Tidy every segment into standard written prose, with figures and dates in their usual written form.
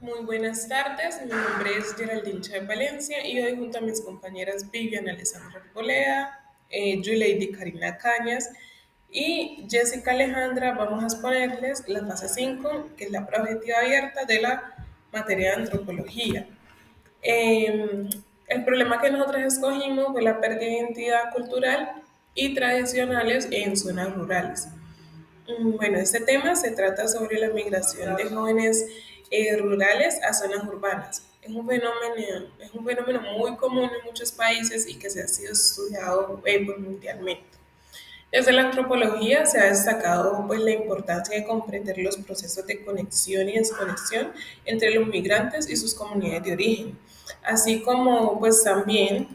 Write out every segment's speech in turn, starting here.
Muy buenas tardes, mi nombre es Geraldine Chávez Valencia y hoy junto a mis compañeras Vivian Alessandra Arboleda, Yuleidi Karina Cañas y Jessica Alejandra vamos a exponerles la fase 5, que es la prueba objetiva abierta de la materia de antropología. El problema que nosotros escogimos fue la pérdida de identidad cultural y tradicionales en zonas rurales. Bueno, este tema se trata sobre la migración de jóvenes rurales a zonas urbanas. Es un fenómeno muy común en muchos países y que se ha sido estudiado pues, mundialmente. Desde la antropología se ha destacado pues, la importancia de comprender los procesos de conexión y desconexión entre los migrantes y sus comunidades de origen, así como pues, también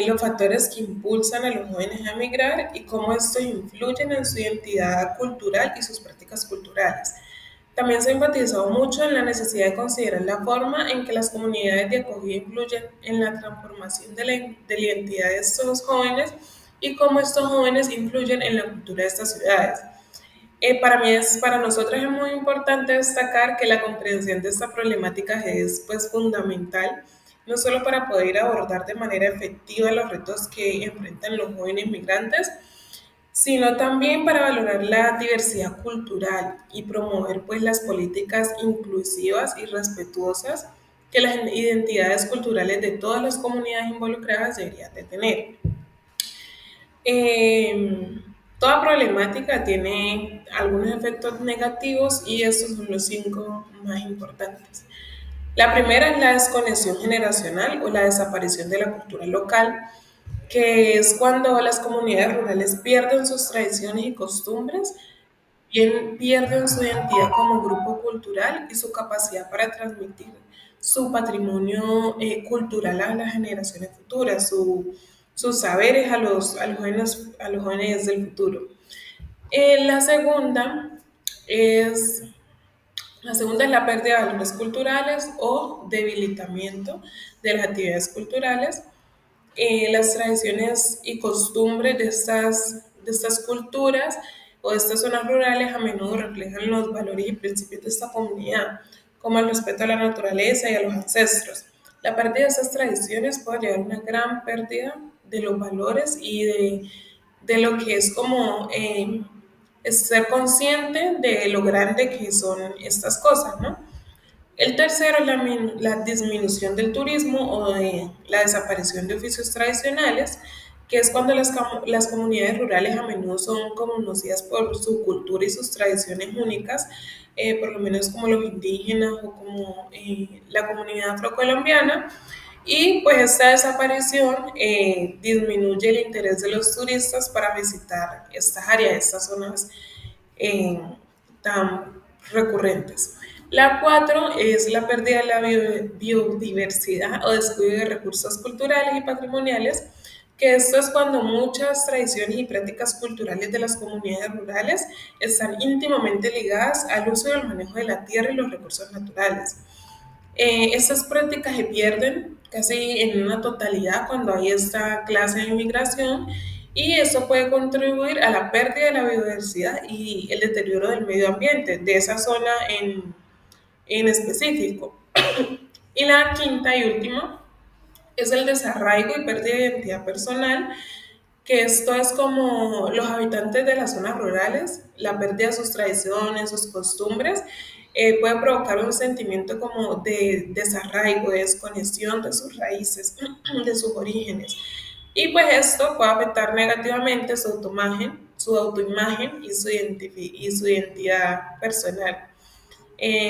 los factores que impulsan a los jóvenes a migrar y cómo estos influyen en su identidad cultural y sus prácticas culturales. También se ha enfatizado mucho en la necesidad de considerar la forma en que las comunidades de acogida influyen en la transformación de la identidad de estos jóvenes y cómo estos jóvenes influyen en la cultura de estas ciudades. Para nosotros es muy importante destacar que la comprensión de esta problemática es pues, fundamental, no solo para poder abordar de manera efectiva los retos que enfrentan los jóvenes migrantes, sino también para valorar la diversidad cultural y promover pues, las políticas inclusivas y respetuosas que las identidades culturales de todas las comunidades involucradas deberían de tener. Toda problemática tiene algunos efectos negativos y estos son los 5 más importantes. La primera es la desconexión generacional o la desaparición de la cultura local, que es cuando las comunidades rurales pierden sus tradiciones y costumbres, bien pierden su identidad como grupo cultural y su capacidad para transmitir su patrimonio cultural a las generaciones futuras, sus saberes a los jóvenes del futuro. La segunda es la pérdida de valores culturales o debilitamiento de las actividades culturales. Las tradiciones y costumbres de estas culturas o de estas zonas rurales a menudo reflejan los valores y principios de esta comunidad, como el respeto a la naturaleza y a los ancestros. La pérdida de estas tradiciones puede llevar a una gran pérdida de los valores y de lo que es como es ser consciente de lo grande que son estas cosas, ¿no? El tercero es la disminución del turismo o de la desaparición de oficios tradicionales, que es cuando las comunidades rurales a menudo son conocidas por su cultura y sus tradiciones únicas, por lo menos como los indígenas o como la comunidad afrocolombiana. Y pues esta desaparición disminuye el interés de los turistas para visitar estas áreas, estas zonas eh, tan recurrentes. La 4 es la pérdida de la biodiversidad o descuido de recursos culturales y patrimoniales, que esto es cuando muchas tradiciones y prácticas culturales de las comunidades rurales están íntimamente ligadas al uso y al manejo de la tierra y los recursos naturales. Estas prácticas se pierden casi en una totalidad cuando hay esta clase de inmigración y eso puede contribuir a la pérdida de la biodiversidad y el deterioro del medio ambiente de esa zona en específico. Y la quinta y última es el desarraigo y pérdida de identidad personal, que esto es como los habitantes de las zonas rurales, la pérdida de sus tradiciones, sus costumbres, puede provocar un sentimiento como de desarraigo, de desconexión de sus raíces, de sus orígenes. Y pues esto puede afectar negativamente su autoimagen y su identidad personal.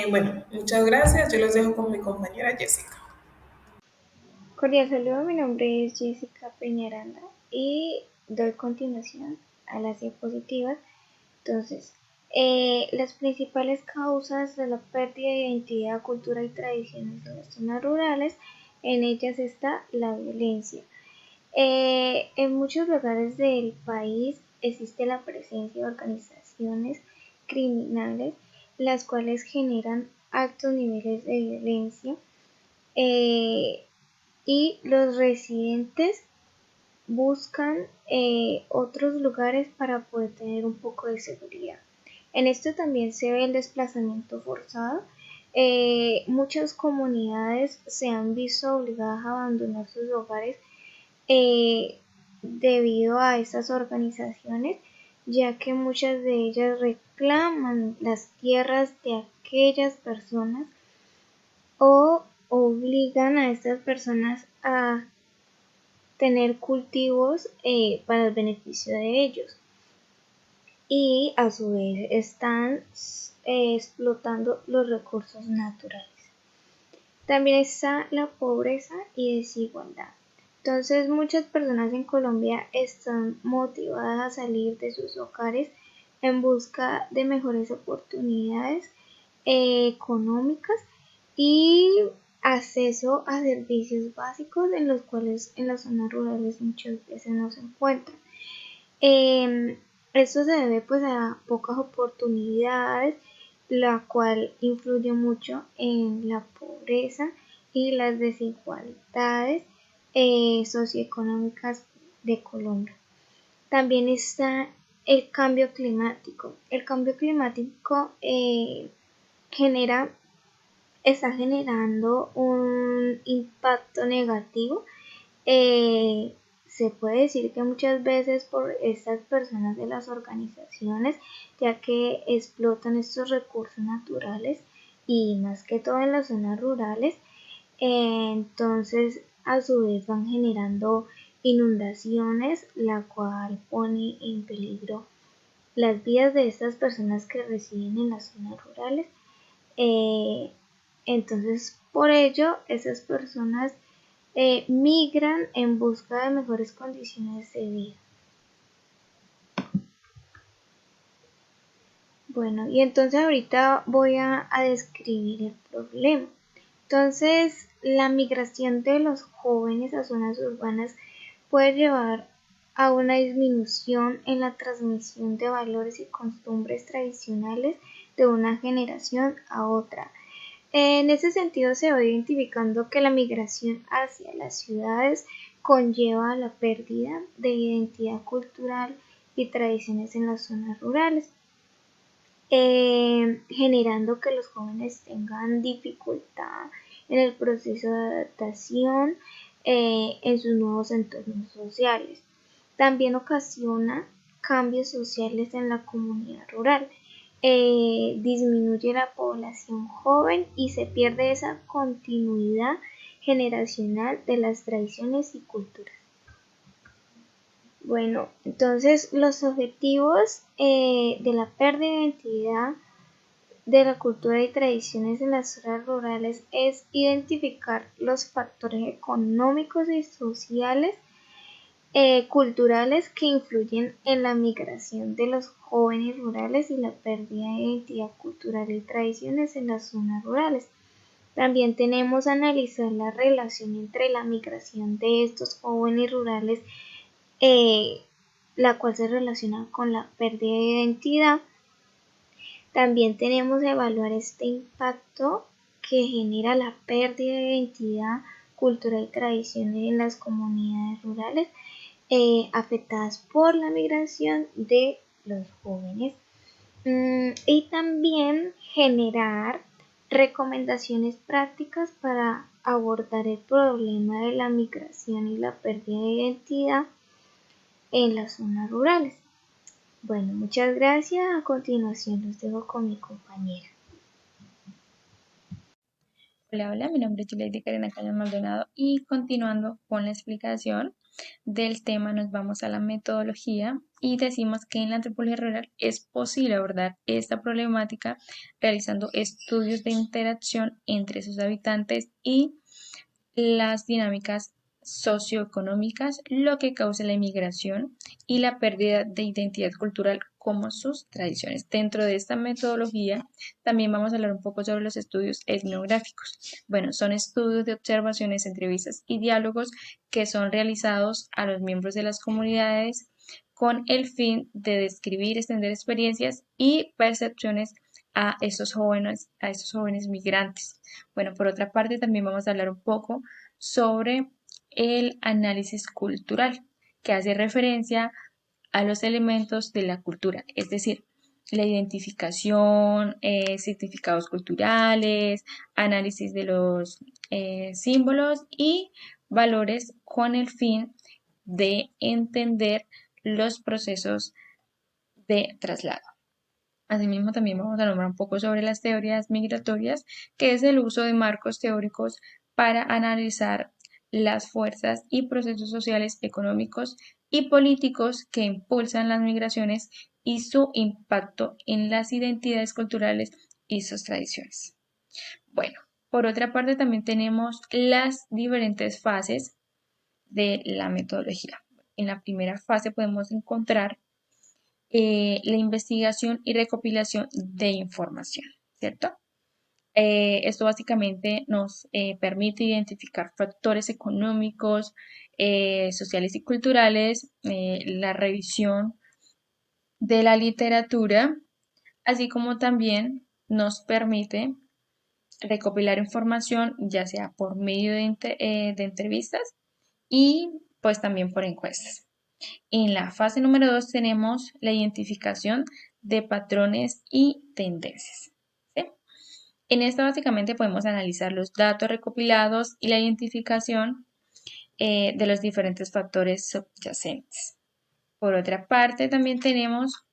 Bueno, muchas gracias. Yo los dejo con mi compañera Jessica. Cordial saludo, mi nombre es Jessica Peñaranda y doy continuación a las diapositivas. Entonces, las principales causas de la pérdida de identidad, cultura y tradiciones en las zonas rurales, en ellas está la violencia. En muchos lugares del país existe la presencia de organizaciones criminales, las cuales generan altos niveles de violencia. Eh, y los residentes buscan otros lugares para poder tener un poco de seguridad. En esto también se ve el desplazamiento forzado, Muchas comunidades se han visto obligadas a abandonar sus hogares eh, debido a estas organizaciones, ya que muchas de ellas reclaman las tierras de aquellas personas o obligan a estas personas a tener cultivos para el beneficio de ellos y a su vez están explotando los recursos naturales. También está la pobreza y desigualdad. Entonces muchas personas en Colombia están motivadas a salir de sus hogares en busca de mejores oportunidades económicas y acceso a servicios básicos en los cuales en las zonas rurales muchas veces no se encuentran. Esto se debe pues a pocas oportunidades, la cual influye mucho en la pobreza y las desigualdades socioeconómicas de Colombia. También está el cambio climático. El cambio climático está generando un impacto negativo. Se puede decir que muchas veces por estas personas de las organizaciones, ya que explotan estos recursos naturales y más que todo en las zonas rurales, entonces a su vez van generando inundaciones, la cual pone en peligro las vidas de estas personas que residen en las zonas rurales. Eh, entonces, por ello, esas personas migran en busca de mejores condiciones de vida. Bueno, y entonces ahorita voy a describir el problema. Entonces, la migración de los jóvenes a zonas urbanas puede llevar a una disminución en la transmisión de valores y costumbres tradicionales de una generación a otra. En ese sentido, se va identificando que la migración hacia las ciudades conlleva la pérdida de identidad cultural y tradiciones en las zonas rurales, generando que los jóvenes tengan dificultad en el proceso de adaptación en sus nuevos entornos sociales. También ocasiona cambios sociales en la comunidad rural. Disminuye la población joven y se pierde esa continuidad generacional de las tradiciones y culturas. Bueno, entonces los objetivos de la pérdida de identidad de la cultura y tradiciones en las zonas rurales es identificar los factores económicos y sociales culturales que influyen en la migración de los jóvenes rurales y la pérdida de identidad cultural y tradiciones en las zonas rurales. También tenemos que analizar la relación entre la migración de estos jóvenes rurales, eh, la cual se relaciona con la pérdida de identidad. También tenemos que evaluar este impacto que genera la pérdida de identidad cultural y tradiciones en las comunidades rurales afectadas por la migración de los jóvenes. Y también generar recomendaciones prácticas para abordar el problema de la migración y la pérdida de identidad en las zonas rurales. Bueno, muchas gracias. A continuación los dejo con mi compañera. Hola, hola, mi nombre es Juliette Karina Cañas Maldonado y continuando con la explicación del tema nos vamos a la metodología y decimos que en la antropología rural es posible abordar esta problemática realizando estudios de interacción entre sus habitantes y las dinámicas socioeconómicas, lo que causa la inmigración y la pérdida de identidad cultural como sus tradiciones. Dentro de esta metodología también vamos a hablar un poco sobre los estudios etnográficos. Bueno, son estudios de observaciones, entrevistas y diálogos que son realizados a los miembros de las comunidades con el fin de describir, extender experiencias y percepciones a estos jóvenes migrantes. Bueno, por otra parte, también vamos a hablar un poco sobre el análisis cultural, que hace referencia a los elementos de la cultura, es decir, la identificación, significados culturales, análisis de los símbolos y valores con el fin de entender los procesos de traslado. Asimismo, también vamos a nombrar un poco sobre las teorías migratorias, que es el uso de marcos teóricos para analizar las fuerzas y procesos sociales, económicos y políticos que impulsan las migraciones y su impacto en las identidades culturales y sus tradiciones. Bueno, por otra parte también tenemos las diferentes fases de la metodología. En la primera fase podemos encontrar la investigación y recopilación de información, ¿cierto? Esto básicamente nos permite identificar factores económicos, sociales y culturales, la revisión de la literatura, así como también nos permite recopilar información, ya sea por medio de entrevistas y pues también por encuestas. En la fase número 2 tenemos la identificación de patrones y tendencias. ¿Sí? En esta básicamente podemos analizar los datos recopilados y la identificación de los diferentes factores subyacentes. Por otra parte, también tenemos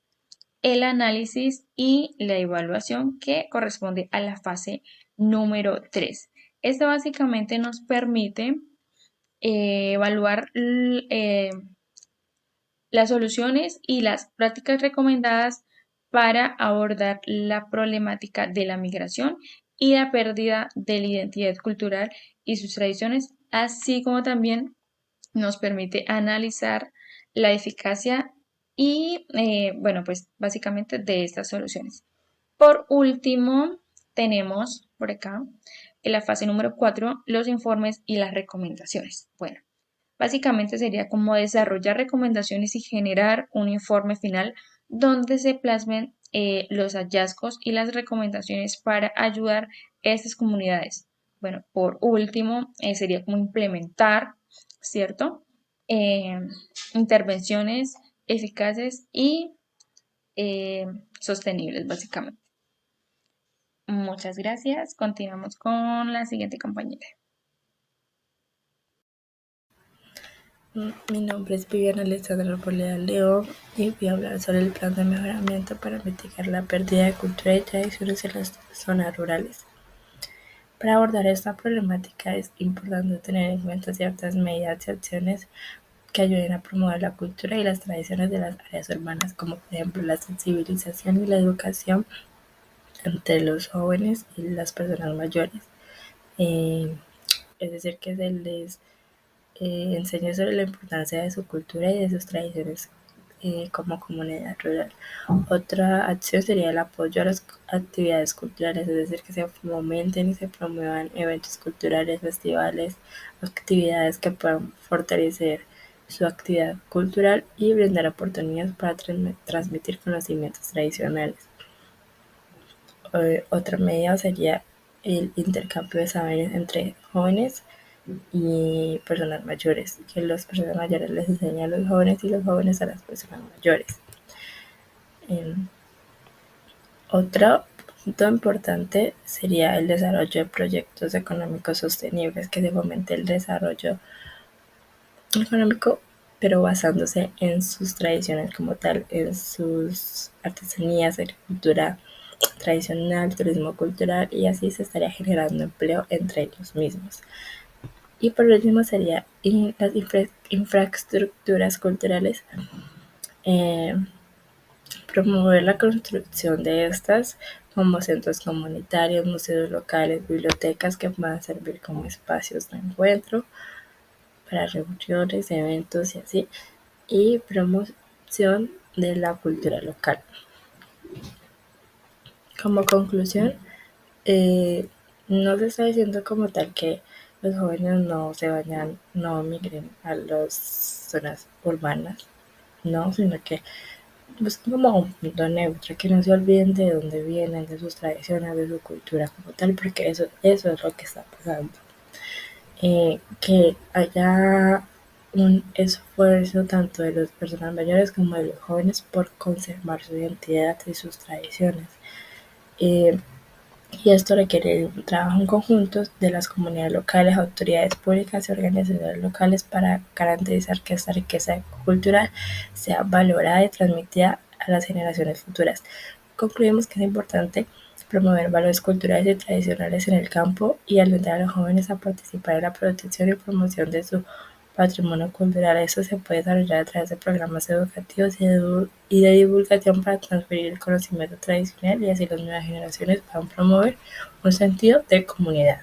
el análisis y la evaluación que corresponde a la fase número 3. Esto básicamente nos permite evaluar las soluciones y las prácticas recomendadas para abordar la problemática de la migración y la pérdida de la identidad cultural y sus tradiciones, así como también nos permite analizar la eficacia y, bueno, pues básicamente de estas soluciones. Por último, tenemos por acá en la fase número 4 los informes y las recomendaciones. Bueno, básicamente sería como desarrollar recomendaciones y generar un informe final donde se plasmen los hallazgos y las recomendaciones para ayudar a estas comunidades. Bueno, por último, sería como implementar, ¿cierto? Eh, intervenciones eficaces y sostenibles, básicamente. Muchas gracias. Continuamos con la siguiente compañera. Mi nombre es Viviana Alexandra Arboleda León y voy a hablar sobre el plan de mejoramiento para mitigar la pérdida de cultura y tradiciones en las zonas rurales. Para abordar esta problemática es importante tener en cuenta ciertas medidas y acciones que ayuden a promover la cultura y las tradiciones de las áreas urbanas, como por ejemplo la sensibilización y la educación entre los jóvenes y las personas mayores. Es decir, que se les enseña sobre la importancia de su cultura y de sus tradiciones como comunidad rural. Otra acción sería el apoyo a las actividades culturales, es decir, que se fomenten y se promuevan eventos culturales, festivales, actividades que puedan fortalecer su actividad cultural y brindar oportunidades para transmitir conocimientos tradicionales. Otra medida sería el intercambio de saberes entre jóvenes y personas mayores, que las personas mayores les enseñan a los jóvenes y los jóvenes a las personas mayores. Otro punto importante sería el desarrollo de proyectos económicos sostenibles, que se fomente el desarrollo económico, pero basándose en sus tradiciones como tal, en sus artesanías, agricultura tradicional, turismo cultural, y así se estaría generando empleo entre ellos mismos. Y por último sería las infraestructuras culturales, promover la construcción de estas como centros comunitarios, museos locales, bibliotecas que puedan servir como espacios de encuentro para reuniones, eventos y así, y promoción de la cultura local. Como conclusión, no se está diciendo como tal que los jóvenes no se vayan, no migren a las zonas urbanas, no, sino que busquen como un punto neutro, que no se olviden de dónde vienen, de sus tradiciones, de su cultura como tal, porque eso es lo que está pasando. Que haya un esfuerzo tanto de las personas mayores como de los jóvenes por conservar su identidad y sus tradiciones. Eh, y esto requiere un trabajo en conjunto de las comunidades locales, autoridades públicas y organizaciones locales para garantizar que esta riqueza cultural sea valorada y transmitida a las generaciones futuras. Concluimos que es importante promover valores culturales y tradicionales en el campo y alentar a los jóvenes a participar en la protección y promoción de su patrimonio cultural. Esto se puede desarrollar a través de programas educativos y de divulgación para transferir el conocimiento tradicional y así las nuevas generaciones puedan promover un sentido de comunidad.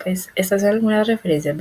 Pues estas son algunas referencias